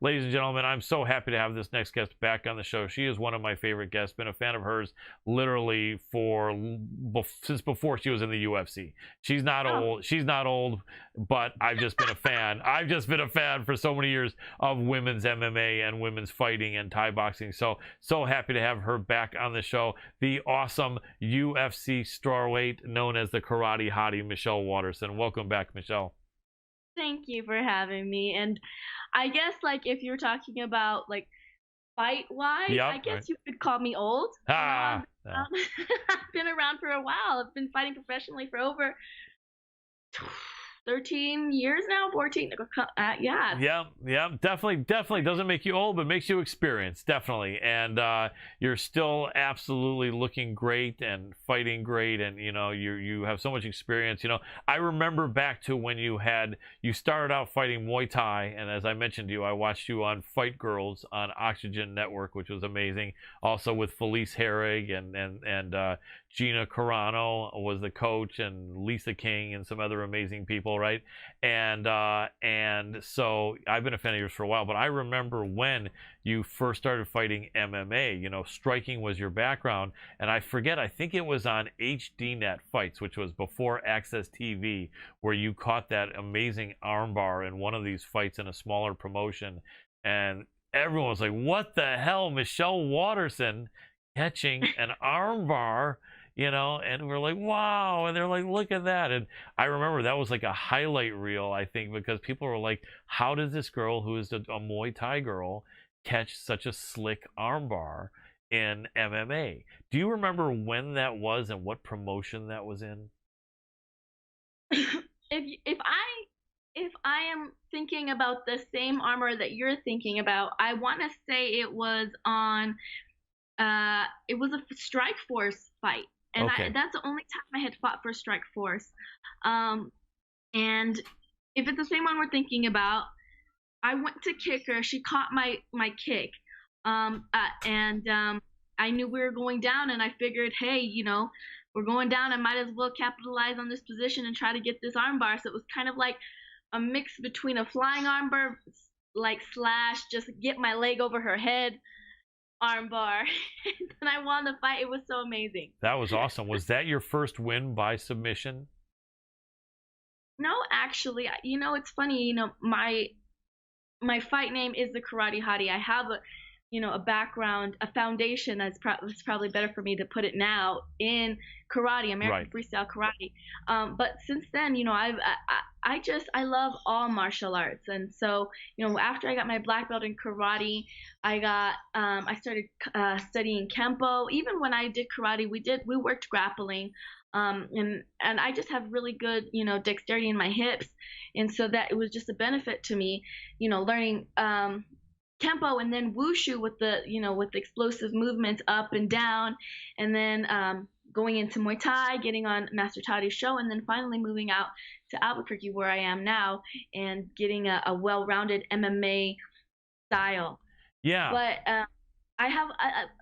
Ladies and gentlemen, I'm so happy to have this next guest back on the show. She is one of my favorite guests. Been a fan of hers literally since before she was in the UFC. She's not old. She's not old, but I've just been a fan. I've just been a fan for so many years of women's MMA and women's fighting and Thai boxing. So happy to have her back on the show. The awesome UFC strawweight known as the Karate Hottie, Michelle Waterson. Welcome back, Michelle. Thank you for having me. And I guess like if you're talking about like fight wise, Yep, I guess right. you could call me old. Ah, I've been around for a while. I've been fighting professionally for over 13 years now, 14. Yeah. Yeah, definitely doesn't make you old, but makes you experienced, definitely. And you're still absolutely looking great and fighting great, and you have so much experience. I remember back to when you started out fighting Muay Thai, and as I mentioned to you, I watched you on Fight Girls on Oxygen Network, which was amazing. Also with Felice Herrig and Gina Carano was the coach, and Lisa King and some other amazing people, right? And so I've been a fan of yours for a while, but I remember when you first started fighting MMA, striking was your background, and I think it was on HDNet Fights, which was before Access TV, where you caught that amazing armbar in one of these fights in a smaller promotion, and everyone was like, what the hell, Michelle Waterson catching an armbar, and we're like, wow. And they're like, look at that. And I remember that was like a highlight reel, I think, because people were like, how does this girl who is a Muay Thai girl catch such a slick armbar in MMA? Do you remember when that was and what promotion that was in? If I am thinking about the same armor that you're thinking about, I want to say it was on it was a Strike Force fight. And Okay. that's the only time I had fought for Strike Force. And if it's the same one we're thinking about, I went to kick her. She caught my kick. I knew we were going down, and I figured, hey, we're going down. I might as well capitalize on this position and try to get this armbar. So it was kind of like a mix between a flying armbar, like slash, just get my leg over her head armbar. And I won the fight. It was so amazing. That was awesome. Was that your first win by submission? No, actually, it's funny. My fight name is the Karate Hottie. I have a background, a foundation. It's probably better for me to put it now in karate, American freestyle karate. But since then, I love all martial arts, and so after I got my black belt in karate, I started studying kempo. Even when I did karate, we worked grappling, and I just have really good dexterity in my hips, and so that it was just a benefit to me, learning Kempo and then wushu with the with the explosive movements up and down, and then going into Muay Thai, getting on Master Tadi's show, and then finally moving out to Albuquerque where I am now and getting a well-rounded MMA style. Yeah. But I have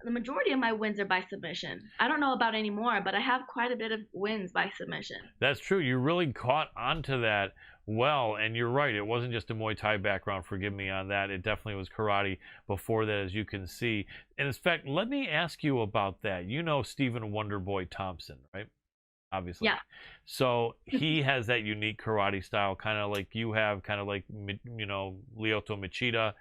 the majority of my wins are by submission. I don't know about any more, but I have quite a bit of wins by submission. That's true. You really caught onto that well, and you're right. It wasn't just a Muay Thai background. Forgive me on that. It definitely was karate before that, as you can see. And in fact, let me ask you about that. You know Stephen Wonderboy Thompson, right? Obviously. Yeah. So he has that unique karate style, kind of like you have, kind of like, Lyoto Machida.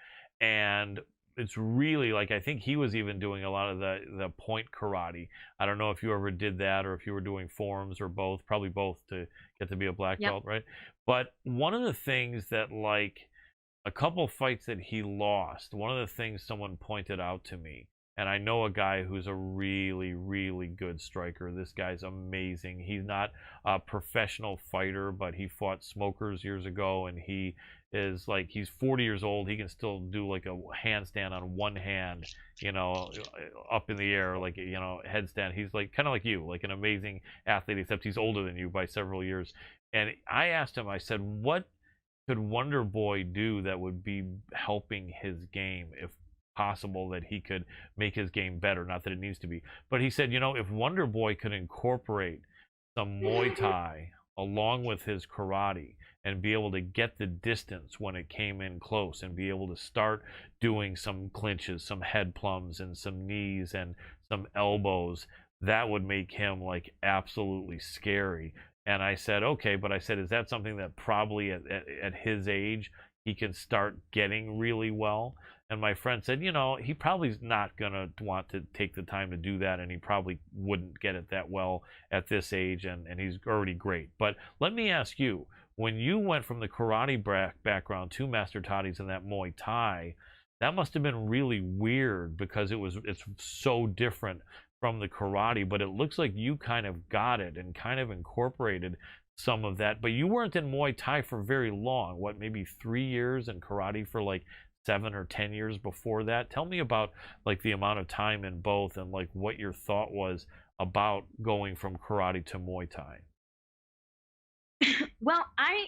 And it's really like, I think he was even doing a lot of the point karate. I don't know if you ever did that or if you were doing forms or both, probably both, to get to be a black belt, right? But one of the things that, like, a couple fights that he lost, one of the things someone pointed out to me, and I know a guy who's a really, really good striker. This guy's amazing. He's not a professional fighter, but he fought smokers years ago, and he is like, he's 40 years old. He can still do like a handstand on one hand, up in the air, like, headstand. He's like kind of like you, like an amazing athlete, except he's older than you by several years. And I asked him, I said, what could Wonder Boy do that would be helping his game, if possible, that he could make his game better? Not that it needs to be, but he said, if Wonder Boy could incorporate some Muay Thai along with his karate and be able to get the distance when it came in close and be able to start doing some clinches, some head plums and some knees and some elbows, that would make him like absolutely scary. And I said, okay, but I said, is that something that probably at his age he can start getting really well? And my friend said, you know, he probably's not going to want to take the time to do that, and he probably wouldn't get it that well at this age, and he's already great. But let me ask you, when you went from the karate background to Master Toddy's and that Muay Thai, that must have been really weird because it's so different from the karate, but it looks like you kind of got it and kind of incorporated some of that. But you weren't in Muay Thai for very long. What, maybe 3 years, and karate for like 7 or 10 years before that? Tell me about like the amount of time in both and like what your thought was about going from karate to Muay Thai. Well, I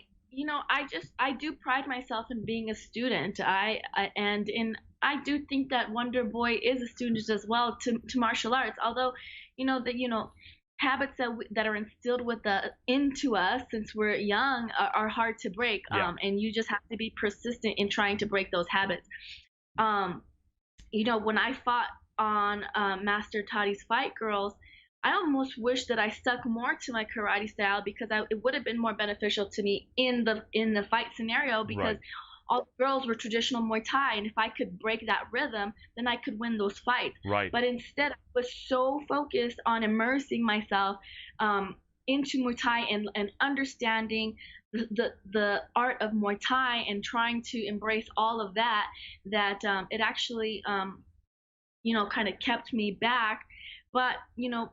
do pride myself in being a student. I do think that Wonder Boy is a student as well to martial arts. Although, habits that are instilled into us since we're young are hard to break. Yeah. And you just have to be persistent in trying to break those habits. When I fought on Master Toddy's Fight Girls, I almost wish that I stuck more to my karate style because it would have been more beneficial to me in the fight scenario, because Right. all the girls were traditional Muay Thai, and if I could break that rhythm, then I could win those fights. Right. But instead, I was so focused on immersing myself into Muay Thai and understanding the art of Muay Thai and trying to embrace all of that it actually kind of kept me back. But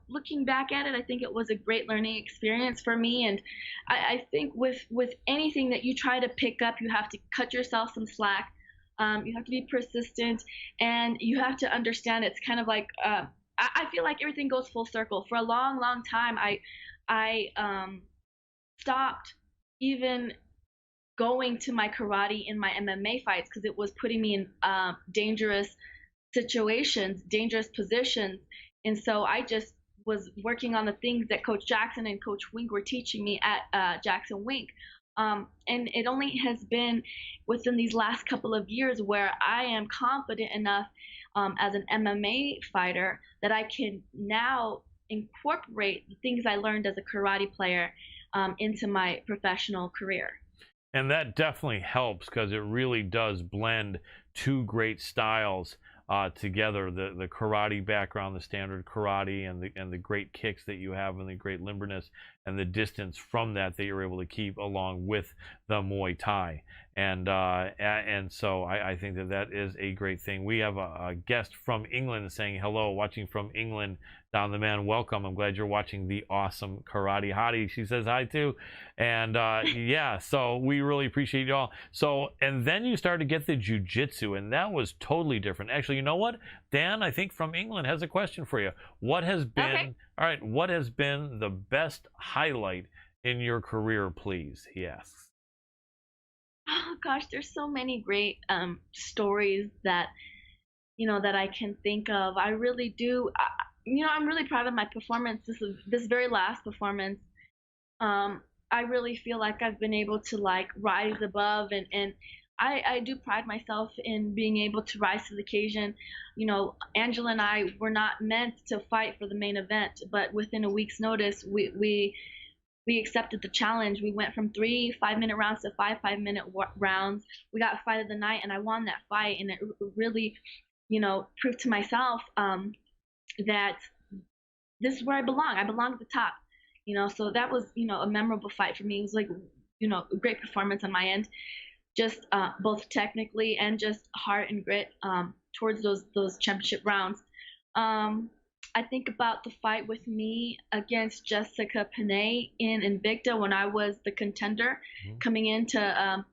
looking back at it, I think it was a great learning experience for me. And I think with anything that you try to pick up, you have to cut yourself some slack. You have to be persistent, and you have to understand it's kind of like I feel like everything goes full circle. For a long, long time, I stopped even going to my karate in my MMA fights because it was putting me in dangerous situations, dangerous positions. And so I just was working on the things that Coach Jackson and Coach Wink were teaching me at Jackson Wink. And it only has been within these last couple of years where I am confident enough as an MMA fighter that I can now incorporate the things I learned as a karate player into my professional career. And that definitely helps because it really does blend two great styles together, the karate background, the standard karate, and the great kicks that you have, and the great limberness and the distance from that you're able to keep along with the Muay Thai. And so I think that is a great thing. We have a guest from England saying hello, watching from England. Don the Man, welcome. I'm glad you're watching the awesome Karate Hottie. She says hi too. And yeah, so we really appreciate you all. So, and then you started to get the jiu-jitsu, and that was totally different. Actually, you know what? Dan, I think from England, has a question for you. What has been, Okay. all right, what has been the best highlight in your career, please? He asks. Oh gosh, there's so many great stories that that I can think of. I really do. I'm really proud of my performance. This very last performance. I really feel like I've been able to like rise above, and I do pride myself in being able to rise to the occasion. Angela and I were not meant to fight for the main event, but within a week's notice, we accepted the challenge. We went from 3 5-minute rounds to 5 5-minute rounds. We got fight of the night, and I won that fight, and it really, proved to myself that this is where I belong. I belong at the top. So that was, a memorable fight for me. It was like, a great performance on my end, just both technically and just heart and grit towards those championship rounds. I think about the fight with me against Jessica Panay in Invicta when I was the contender coming in to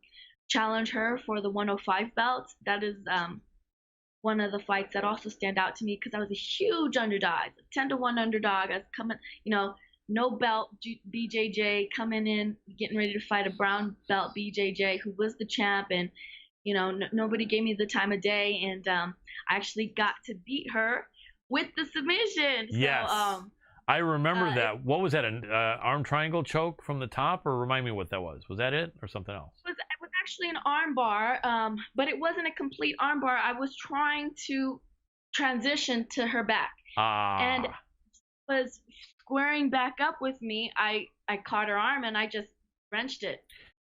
challenge her for the 105 belt. That is one of the fights that also stand out to me because I was a huge underdog, 10-1 underdog. I was coming, no belt BJJ coming in, getting ready to fight a brown belt BJJ who was the champ, and nobody gave me the time of day, and I actually got to beat her with the submission. Yes. So, I remember It that. What was that? An arm triangle choke from the top, or remind me what that was? Was that it, or something else? was actually an arm bar, but it wasn't a complete arm bar. I was trying to transition to her back, and Ah, was squaring back up with me. I caught her arm and I just wrenched it.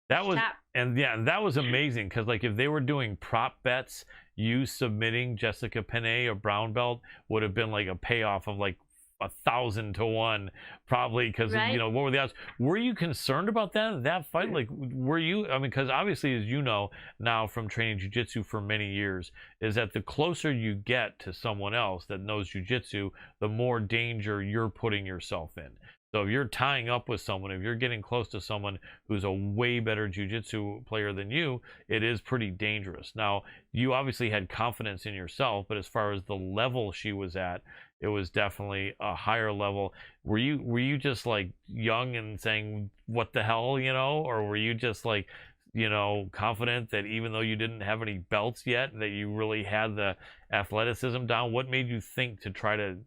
that was, Tap. and yeah, and that was amazing because like if they were doing prop bets, you submitting Jessica Penne a brown belt would have been like a payoff of like 1,000 to 1 probably because you Right? know what were the odds. Were you concerned about that fight? Like were you, I mean, because obviously as you know now from training jiu-jitsu for many years, is that the closer you get to someone else that knows jiu-jitsu, the more danger you're putting yourself in. So if you're tying up with someone, if you're getting close to someone who's a way better jiu-jitsu player than you, it is pretty dangerous. Now, you obviously had confidence in yourself, but as far as the level she was at, it was definitely a higher level. Were you just like young and saying what the hell, you know, or were you just like, you know, confident that even though you didn't have any belts yet, that you really had the athleticism down? What made you think to try to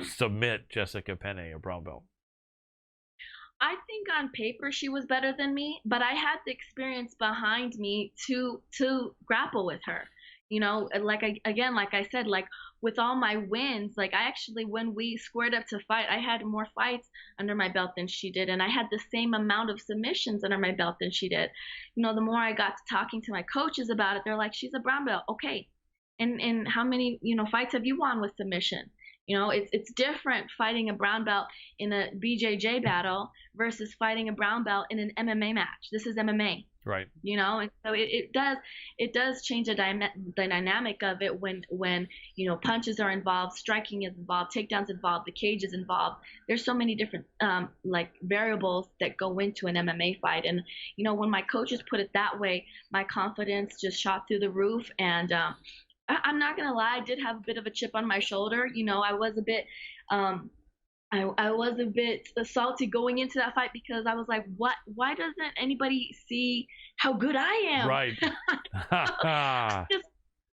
submit Jessica Penne a brown belt? I think on paper she was better than me, but I had the experience behind me to grapple with her. You know, like like I said, like with all my wins, like I actually when we squared up to fight, I had more fights under my belt than she did, and I had the same amount of submissions under my belt than she did. You know, the more I got to talking to my coaches about it, they're like, "She's a brown belt, okay." And how many fights have you won with submission? You know, it's different fighting a brown belt in a BJJ battle versus fighting a brown belt in an MMA match. This is MMA, Right. and so it does change the dynamic of it when punches are involved, striking is involved, takedowns involved, the cage is involved. There's so many different like variables that go into an MMA fight, and when my coaches put it that way, my confidence just shot through the roof. And I'm not gonna lie, I did have a bit of a chip on my shoulder. I was a bit um, I was a bit salty going into that fight because I was like, what? Why doesn't anybody see how good I am? Right. Just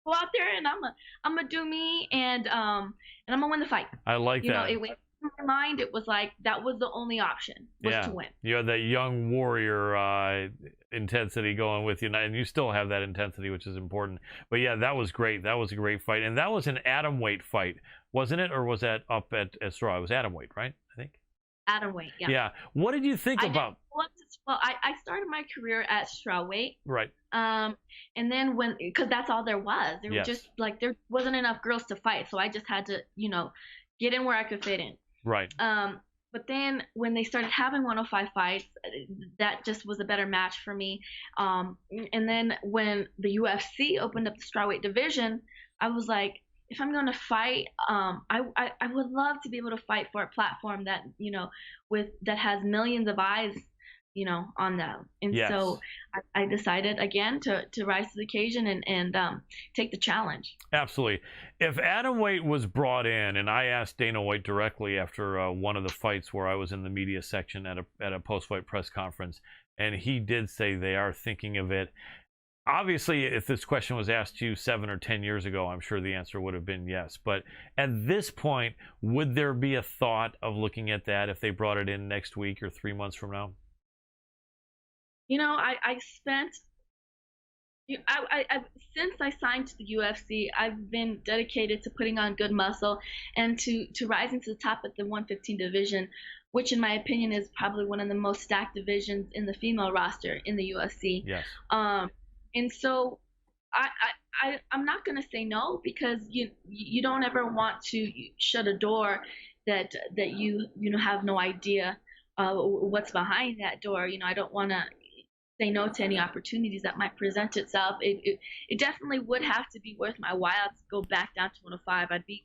go out there and I'm gonna do me, and I'm gonna win the fight. I like that. It went through my mind. It was like that was the only option was Yeah. to win. You had that young warrior intensity going with you, and you still have that intensity, which is important. But yeah, that was great. That was a great fight, and that was an atomweight fight, wasn't it? Or was that up at Straw? It was atomweight, right? I think. Atomweight, yeah. Yeah. What did you think about? I started my career at strawweight. Right. And then because that's all there was. There Yes. was just like there wasn't enough girls to fight, so I just had to, get in where I could fit in. Right. But then when they started having 105 fights, that just was a better match for me. And then when the UFC opened up the strawweight division, I was like, if I'm going to fight, I would love to be able to fight for a platform that that has millions of eyes, on them. And Yes. so I decided again to rise to the occasion and take the challenge. Absolutely. If atomweight was brought in, and I asked Dana White directly after one of the fights where I was in the media section at a post-fight press conference, and he did say they are thinking of it. Obviously, if this question was asked to you 7 or 10 years ago, I'm sure the answer would have been yes. But at this point, would there be a thought of looking at that if they brought it in next week or 3 months from now? I spent since I signed to the UFC, I've been dedicated to putting on good muscle and to rising to the top at the 115 division, which in my opinion is probably one of the most stacked divisions in the female roster in the UFC. Yes. And so I'm not gonna say no, because you don't ever want to shut a door that you have no idea what's behind that door. I don't want to say no to any opportunities that might present itself. It definitely would have to be worth my while to go back down to 105. I'd be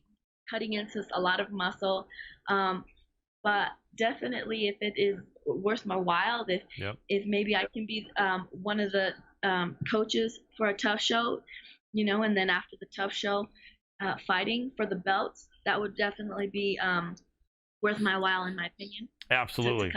cutting into a lot of muscle, but definitely if it is worth my while, if maybe I can be one of the coaches for a tough show, and then after the tough show, fighting for the belts, that would definitely be worth my while, in my opinion. Absolutely.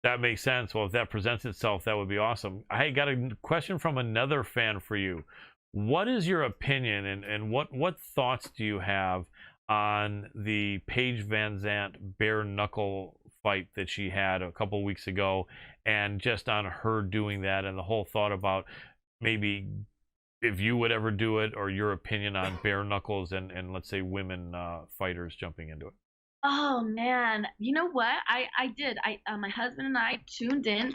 That makes sense. Well, if that presents itself, that would be awesome. I got a question from another fan for you. What is your opinion, and what thoughts do you have on the Paige Van Zant bare knuckle fight that she had a couple weeks ago, and just on her doing that, and the whole thought about maybe if you would ever do it, or your opinion on bare knuckles and let's say women fighters jumping into it. Oh man, you know what? I did. My husband and I tuned in,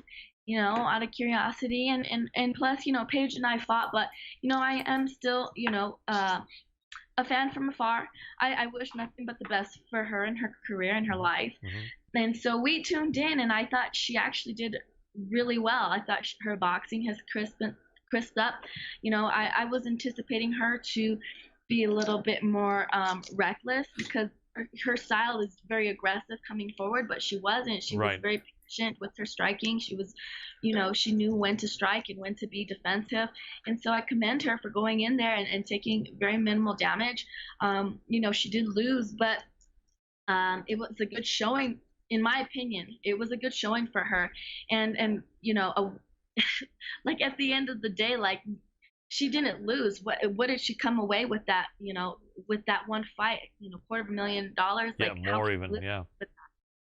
out of curiosity, and plus, Paige and I fought, but I am still, a fan from afar. I wish nothing but the best for her and her career and her life. And so we tuned in, and I thought she actually did really well. I thought her boxing has crisped up. I was anticipating her to be a little bit more reckless, because her style is very aggressive coming forward, but she wasn't. She was very patient with her striking. She was, she knew when to strike and when to be defensive. And so I commend her for going in there and taking very minimal damage. She did lose, but it was a good showing, in my opinion. It was a good showing for her. And like at the end of the day, like, she didn't lose. What did she come away with that, with that one fight, $250,000? Yeah, like, more even, yeah.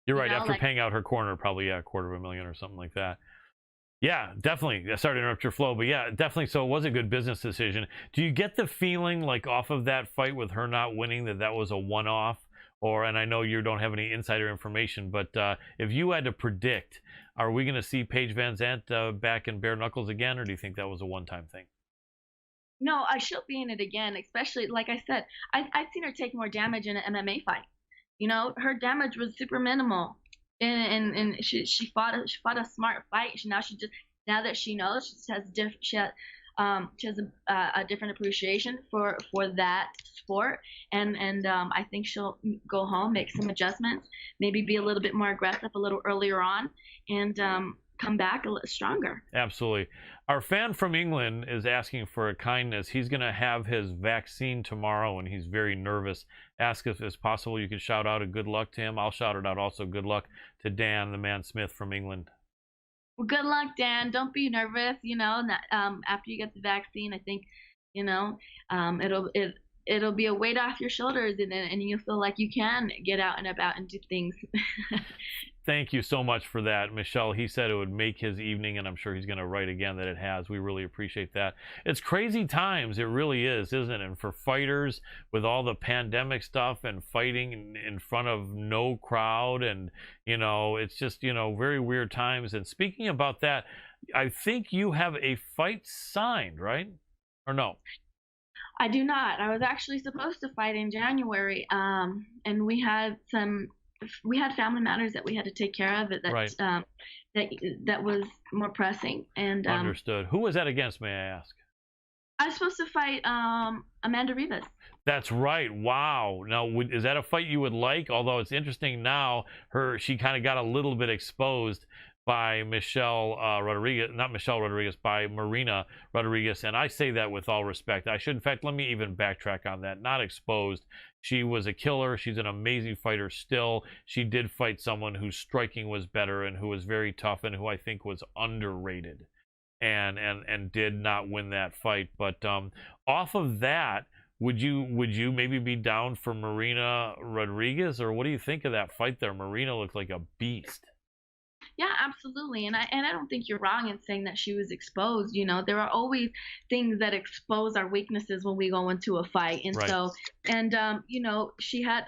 You're right, after like, paying out her corner, probably, yeah, $250,000 or something like that. Yeah, definitely. Sorry to interrupt your flow, but yeah, definitely. So it was a good business decision. Do you get the feeling, like, off of that fight with her not winning, that was a one-off? Or, and I know you don't have any insider information, but if you had to predict, are we going to see Paige Van Zant back in bare knuckles again, or do you think that was a one-time thing? No, she'll be in it again, especially, like I said, I've seen her take more damage in an MMA fight. Her damage was super minimal, and she fought a smart fight. Now that she knows, she has a different appreciation for that sport, and I think she'll go home, make some adjustments, maybe be a little bit more aggressive a little earlier on, and come back a little stronger. Absolutely. Our fan from England is asking for a kindness. He's going to have his vaccine tomorrow, and he's very nervous. Ask if it's possible you could shout out a good luck to him. I'll shout it out also. Good luck to Dan, the man Smith from England. Well, good luck, Dan. Don't be nervous. After you get the vaccine, I think, it'll be a weight off your shoulders, and you'll feel like you can get out and about and do things. Thank you so much for that, Michelle. He said it would make his evening, and I'm sure he's going to write again that it has. We really appreciate that. It's crazy times. It really is, isn't it? And for fighters, with all the pandemic stuff and fighting in front of no crowd, and, it's just, very weird times. And speaking about that, I think you have a fight signed, right? Or no? I do not. I was actually supposed to fight in January, and we had family matters that we had to take care of. That was more pressing. And understood. Who was that against, may I ask? I was supposed to fight Amanda Rivas. That's right. Wow. Now, is that a fight you would like? Although it's interesting now, she kind of got a little bit exposed by Michelle Rodriguez, not Michelle Rodriguez, by Marina Rodriguez. And I say that with all respect. In fact, let me even backtrack on that. Not exposed. She was a killer. She's an amazing fighter still. She did fight someone whose striking was better and who was very tough and who I think was underrated and did not win that fight. But off of that, would you maybe be down for Marina Rodriguez, or what do you think of that fight there? Marina looked like a beast. Yeah, absolutely. And I don't think you're wrong in saying that she was exposed. There are always things that expose our weaknesses when we go into a fight. And so, she had,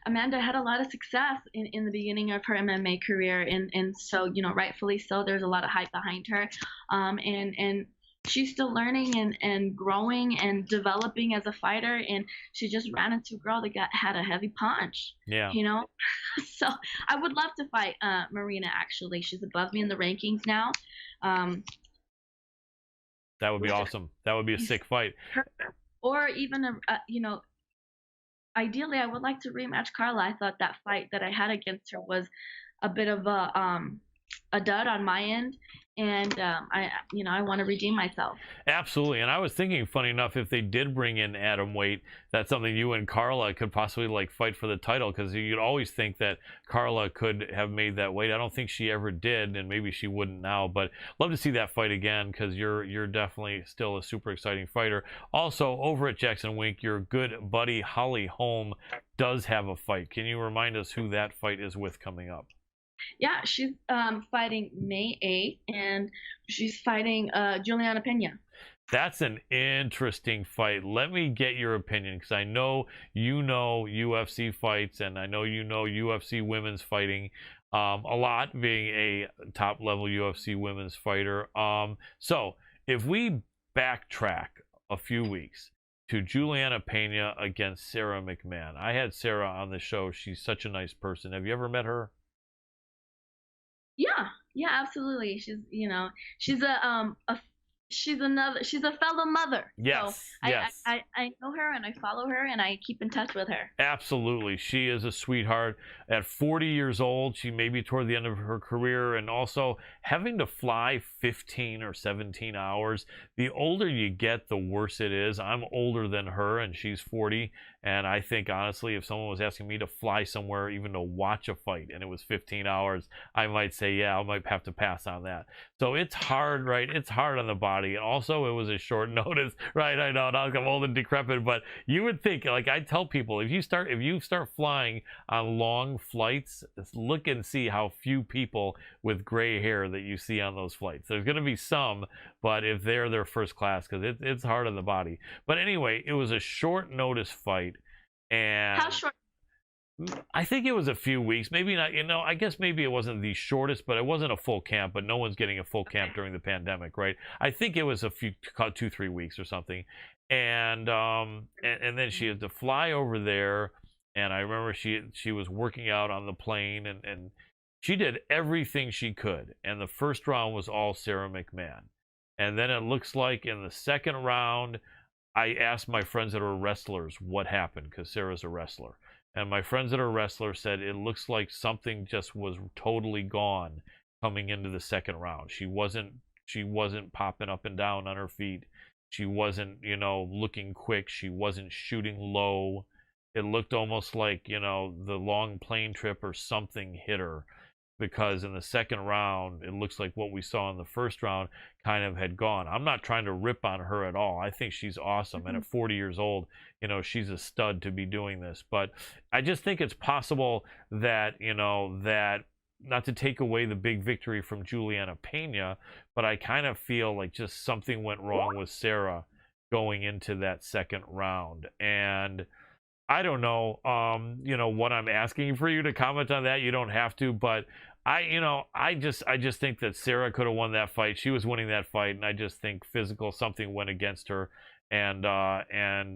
Amanda had a lot of success in the beginning of her MMA career. And so, rightfully so, there's a lot of hype behind her. And she's still learning and growing and developing as a fighter, and she just ran into a girl that had a heavy punch. Yeah. So I would love to fight Marina. Actually, she's above me in the rankings now. That would be awesome. That would be a sick fight. Or even ideally, I would like to rematch Carla. I thought that fight that I had against her was a bit of a a dud on my end, and I want to redeem myself. Absolutely. And I was thinking, funny enough, if they did bring in atom weight, that's something you and Carla could possibly like fight for the title, because you'd always think that Carla could have made that weight. I don't think she ever did, and maybe she wouldn't now, but love to see that fight again, because you're definitely still a super exciting fighter. Also, over at Jackson Wink, your good buddy Holly Holm does have a fight. Can you remind us who that fight is with coming up? Yeah, she's fighting May 8th, and she's fighting Juliana Pena. That's an interesting fight. Let me get your opinion, because I know you know UFC fights, and I know you know UFC women's fighting a lot, being a top-level UFC women's fighter. So if we backtrack a few weeks to Juliana Pena against Sarah McMahon. I had Sarah on the show. She's such a nice person. Have you ever met her? Yeah, absolutely. She's she's a fellow mother. Yes, So yes. I know her, and I follow her, and I keep in touch with her. Absolutely. She is a sweetheart. At 40 years old, she may be toward the end of her career, and also having to fly 15 or 17 hours. The older you get, the worse it is. I'm older than her, and she's 40, and I think, honestly, if someone was asking me to fly somewhere, even to watch a fight, and it was 15 hours, I might say, yeah, I might have to pass on that. So it's hard, right? It's hard on the body. And also, it was a short notice, right? I know, now I'm old and decrepit, but you would think, like I tell people, if you start flying on long flights, look and see how few people with gray hair that you see on those flights. There's going to be some, but if they're first class, because it's hard on the body. But anyway, it was a short notice fight, and How short? I think it was a few weeks, maybe not. I guess maybe it wasn't the shortest, but it wasn't a full camp. But no one's getting a full camp during the pandemic, right? I think it was a few, 2-3 weeks or something, and then she had to fly over there, and I remember she was working out on the plane, and she did everything she could, and the first round was all Sarah McMahon, and then it looks like in the second round, I asked my friends that are wrestlers what happened, because Sarah's a wrestler. And my friends that are wrestlers said it looks like something just was totally gone coming into the second round. She wasn't popping up and down on her feet. She wasn't, looking quick. She wasn't shooting low. It looked almost like, the long plane trip or something hit her, because in the second round, it looks like what we saw in the first round kind of had gone. I'm not trying to rip on her at all. I think she's awesome. And at 40 years old, she's a stud to be doing this. But I just think it's possible that, that not to take away the big victory from Juliana Pena, but I kind of feel like just something went wrong with Sarah going into that second round. And I don't know, what I'm asking for you to comment on that. You don't have to, but I just think that Sarah could have won that fight. She was winning that fight, and I just think something went against her, and I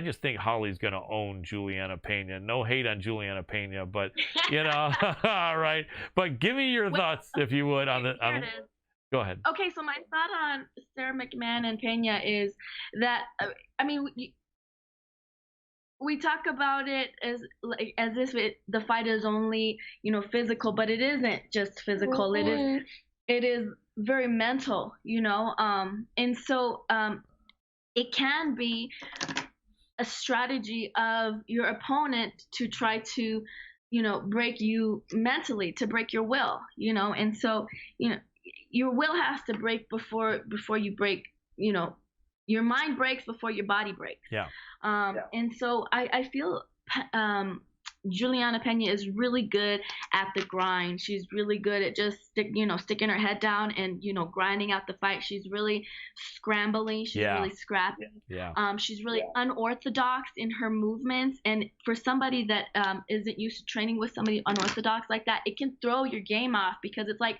just think Holly's gonna own Juliana Pena. No hate on Juliana Pena, but all right. But give me your thoughts, if you would, on the. Go ahead. Okay, so my thought on Sarah McMahon and Pena is that we talk about it as if the fight is only physical, but it isn't just physical. Mm-hmm. It is very mental, and so it can be a strategy of your opponent to try to break you mentally, to break your will, and so your will has to break before you break, your mind breaks before your body breaks. Yeah. And so I feel Juliana Pena is really good at the grind. She's really good at just sticking her head down and grinding out the fight. She's really scrambling. She's really scrappy. Yeah. She's really unorthodox in her movements, and for somebody that isn't used to training with somebody unorthodox like that, it can throw your game off, because it's like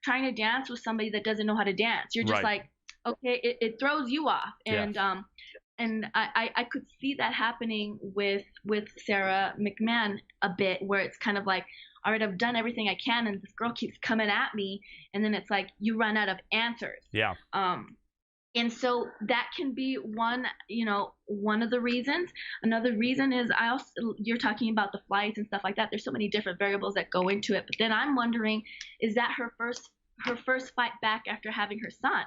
trying to dance with somebody that doesn't know how to dance. You're just like, okay, it throws you off, and and I could see that happening with Sarah McMahon a bit, where it's kind of like, all right, I've done everything I can, and this girl keeps coming at me, and then it's like you run out of answers. Yeah. And so that can be one, one of the reasons. Another reason is you're talking about the flights and stuff like that. There's so many different variables that go into it. But then I'm wondering, is that her first fight back after having her son?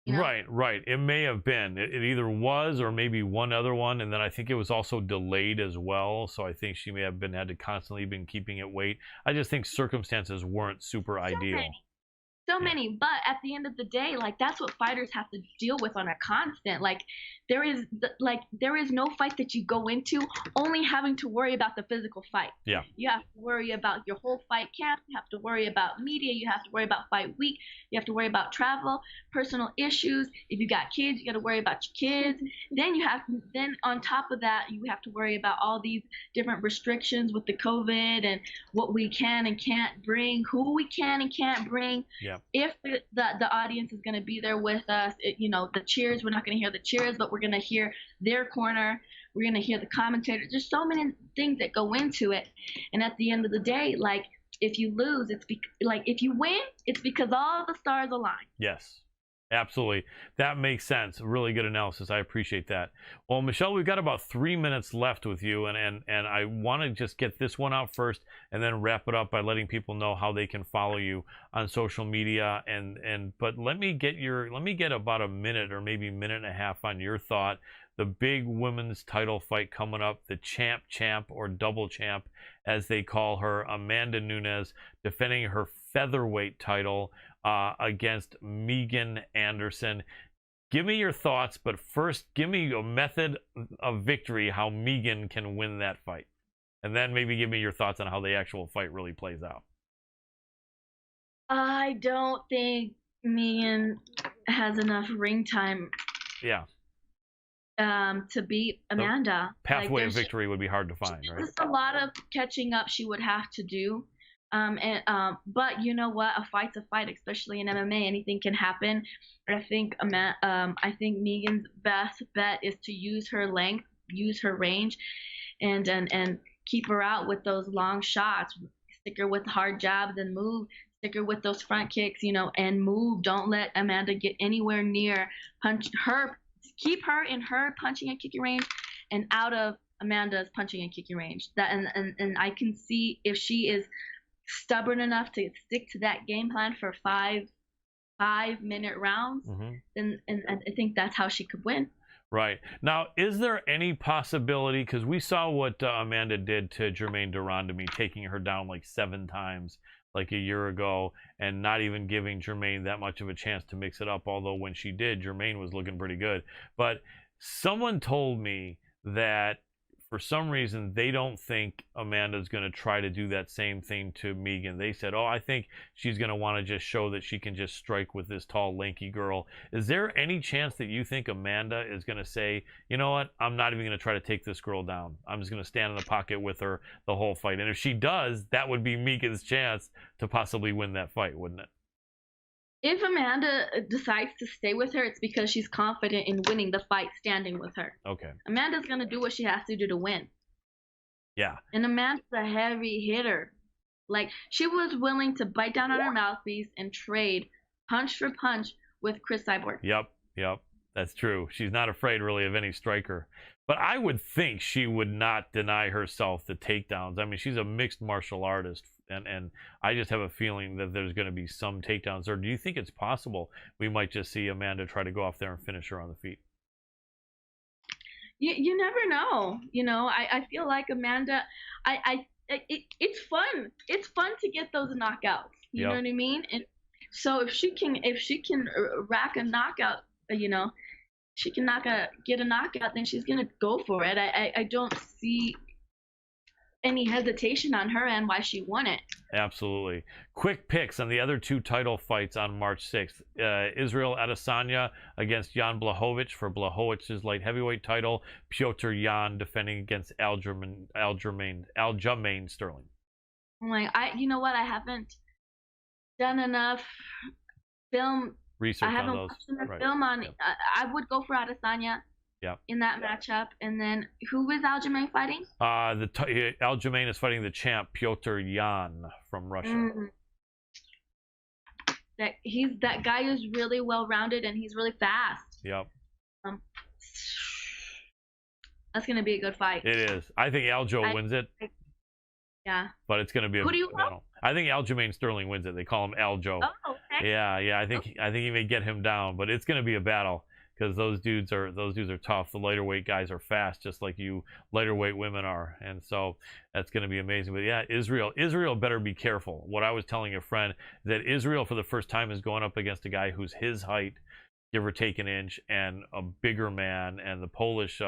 Right. It may have been. It either was or maybe one other one, and then I think it was also delayed as well. So I think she may have had to constantly been keeping it weight. I just think circumstances weren't super ideal. So many, but at the end of the day, like, that's what fighters have to deal with on a constant. Like, there is no fight that you go into only having to worry about the physical fight. Yeah. You have to worry about your whole fight camp. You have to worry about media. You have to worry about fight week. You have to worry about travel, personal issues. If you got kids, you got to worry about your kids. Then on top of that, you have to worry about all these different restrictions with the COVID and what we can and can't bring, who we can and can't bring. Yeah. If the audience is going to be there with us, the cheers, we're not going to hear the cheers, but we're going to hear their corner. We're going to hear the commentators. There's so many things that go into it. And at the end of the day, like, if you lose, if you win, it's because all the stars align. Yes. Absolutely. That makes sense. Really good analysis. I appreciate that. Well, Michelle, we've got about 3 minutes left with you, and I want to just get this one out first and then wrap it up by letting people know how they can follow you on social media. But let me get about a minute or maybe minute and a half on your thought. The big women's title fight coming up, the champ or double champ, as they call her, Amanda Nunes, defending her featherweight title against Megan Anderson. Give me your thoughts, but first give me a method of victory, how Megan can win that fight. And then maybe give me your thoughts on how the actual fight really plays out. I don't think Megan has enough ring time. Yeah. To beat Amanda. The pathway of victory would be hard to find, right? There's a lot of catching up she would have to do. But you know what? A fight's a fight, especially in MMA. Anything can happen. I think Megan's best bet is to use her length, use her range, and keep her out with those long shots. Stick her with hard jabs and move. Stick her with those front kicks, and move. Don't let Amanda get anywhere near her. Keep her in her punching and kicking range, and out of Amanda's punching and kicking range. That and I can see if she is stubborn enough to stick to that game plan for 5-minute rounds, and I think that's how she could win. Right. Now, is there any possibility, because we saw what Amanda did to Germaine Durandamy, taking her down like 7 times like a year ago and not even giving Germaine that much of a chance to mix it up, although when she did, Germaine was looking pretty good. But someone told me that for some reason they don't think Amanda's going to try to do that same thing to Megan. They said, I think she's going to want to just show that she can just strike with this tall, lanky girl. Is there any chance that you think Amanda is going to say, you know what, I'm not even going to try to take this girl down. I'm just going to stand in the pocket with her the whole fight? And if she does, that would be Megan's chance to possibly win that fight, wouldn't it? If Amanda decides to stay with her, it's because she's confident in winning the fight standing with her. Okay. Amanda's going to do what she has to do to win. Yeah. And Amanda's a heavy hitter. Like, she was willing to bite down on her mouthpiece and trade punch for punch with Chris Cyborg. Yep. That's true. She's not afraid really of any striker. But I would think she would not deny herself the takedowns. I mean, she's a mixed martial artist. And I just have a feeling that there's going to be some takedowns. Or do you think it's possible we might just see Amanda try to go off there and finish her on the feet? You never know. I feel like Amanda, it's fun. It's fun to get those knockouts. You know what I mean? And so if she can rack a knockout, she can get a knockout, then she's gonna go for it. I don't see any hesitation on her end why she won it. Absolutely. Quick picks on the other 2 title fights on March 6th. Israel Adesanya against Jan Blachowicz for Blachowicz's light heavyweight title. Piotr Jan defending against Aljamain Sterling. You know what? I haven't done enough film research. I haven't on those. watched enough film on. Yep. I would go for Adesanya. Yep. In that matchup. And then who is Aljamain fighting? Aljamain is fighting the champ Piotr Jan from Russia. that guy is really well rounded and he's really fast. Yep. Um, that's gonna be a good fight. It is. I think Aljo wins it. Yeah. But it's gonna be Who do you battle. I think Aljamain Sterling wins it. They call him Aljo. Oh, okay. Yeah. I think he may get him down, but it's gonna be a battle because those dudes are tough. The lighter weight guys are fast, just like you lighter weight women are, and so that's gonna be amazing. But yeah, Israel better be careful. What I was telling a friend that Israel for the first time is going up against a guy who's his height, give or take an inch, and a bigger man, and the Polish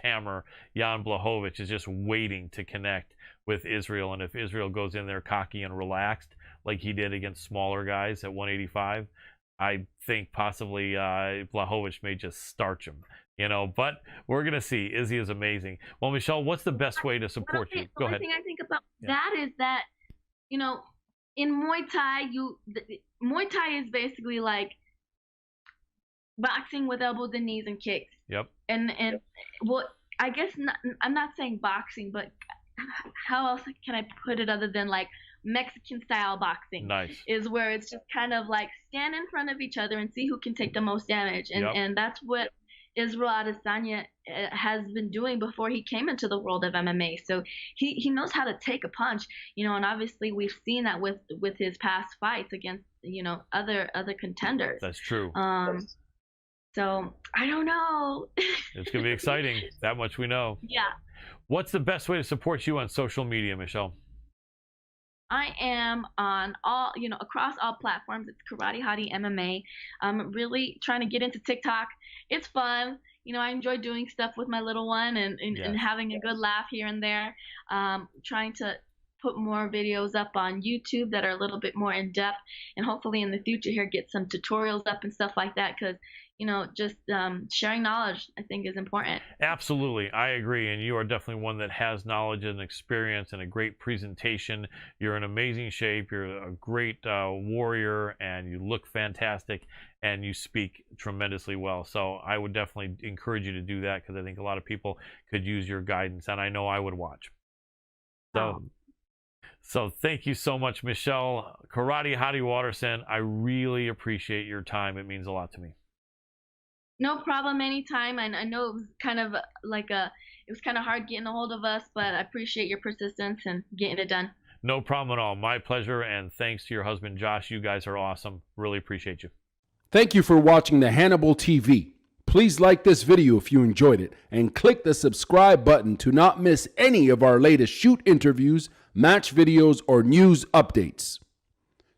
hammer Jan Blachowicz is just waiting to connect with Israel. And if Israel goes in there cocky and relaxed like he did against smaller guys at 185, I think possibly Blachowicz may just starch him, but we're going to see. Izzy is amazing. Well, Michelle, what's the best way to support you? Go ahead. The thing I think about that is that, in Muay Thai, Muay Thai is basically like boxing with elbows and knees and kicks. Yep. And well, I guess I'm not saying boxing, but how else can I put it other than like Mexican style boxing? Nice. Is where it's just kind of like stand in front of each other and see who can take the most damage. And that's what Israel Adesanya has been doing before he came into the world of MMA. So he knows how to take a punch, and obviously we've seen that with his past fights against other contenders. That's true. So I don't know. It's gonna be exciting. That much we know. Yeah. What's the best way to support you on social media, Michelle? I am on all, across all platforms. It's Karate Hottie MMA. I'm really trying to get into TikTok. It's fun. I enjoy doing stuff with my little one and having a good laugh here and there. Trying to put more videos up on YouTube that are a little bit more in depth, and hopefully in the future here get some tutorials up and stuff like that, because just sharing knowledge I think is important. Absolutely, I agree, and you are definitely one that has knowledge and experience and a great presentation. You're in amazing shape. You're a great warrior, and you look fantastic, and you speak tremendously well. So I would definitely encourage you to do that, because I think a lot of people could use your guidance, and I know I would watch. So thank you so much, Michelle Karate Hottie Waterson. I really appreciate your time. It means a lot to me. No problem, anytime. I know it was kind of hard getting a hold of us, but I appreciate your persistence and getting it done. No problem at all. My pleasure, and thanks to your husband, Josh. You guys are awesome. Really appreciate you. Thank you for watching the Hannibal TV. Please like this video if you enjoyed it, and click the subscribe button to not miss any of our latest shoot interviews, match videos, or news updates.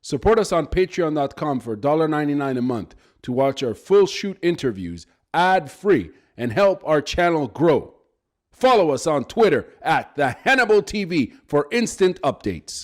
Support us on patreon.com for $1.99 a month to watch our full shoot interviews ad-free and help our channel grow. Follow us on Twitter at the Hannibal TV for instant updates.